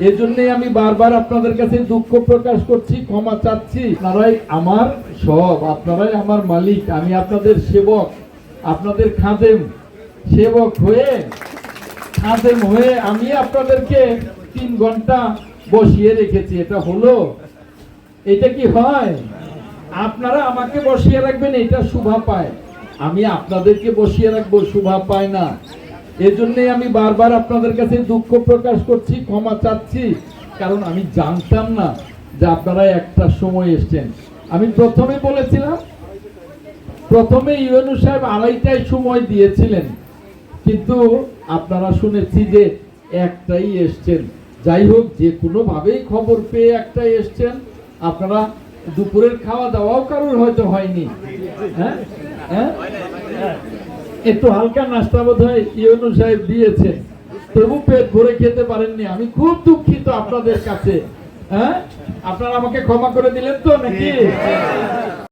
এজন্যই আমি বারবার আপনাদের কাছে দুঃখ প্রকাশ করছি, ক্ষমা চাচ্ছি। আপনারাই আমার সব, আপনারাই আমার মালিক, আমি আপনাদের সেবক, আপনাদের খাদেম। সেবক হয়ে, খাদেম হয়ে আমি আপনাদেরকে 3 ঘন্টা বসিয়ে রেখেছি। এটা হলো? এটা কি হয়? আপনারা আমাকে বসিয়ে রাখবেন, এটা শোভা পায়। আমি আপনাদেরকে বসিয়ে রাখবো, শোভা পায় না। এজন্যই আমি বারবার আপনাদের কাছে দুঃখ প্রকাশ করছি, ক্ষমা চাচ্ছি। কারণ আমি জানতাম না যে আপনারা একটা সময় এসছেন। আমি প্রথমে বলেছিলাম, প্রথমে ইউনূস সাহেব 2:30টায় সময় দিয়েছিলেন, কিন্তু আপনারা শুনেছি যে একটাই এসছেন। যাই হোক, যে কোনো ভাবেই খবর পেয়ে একটাই এসছেন। আপনারা দুপুরের খাওয়া দাওয়াও কারোর হয়তো হয়নি, হ্যাঁ হ্যাঁ, একটু হালকা নাস্তা বোধ হয় ইউনূস সাহেব দিয়েছেন, তবু পেট ভরে খেতে পারেননি। আমি খুব দুঃখিত আপনাদের কাছে। হ্যাঁ, আপনারা আমাকে ক্ষমা করে দিলেন তো নাকি?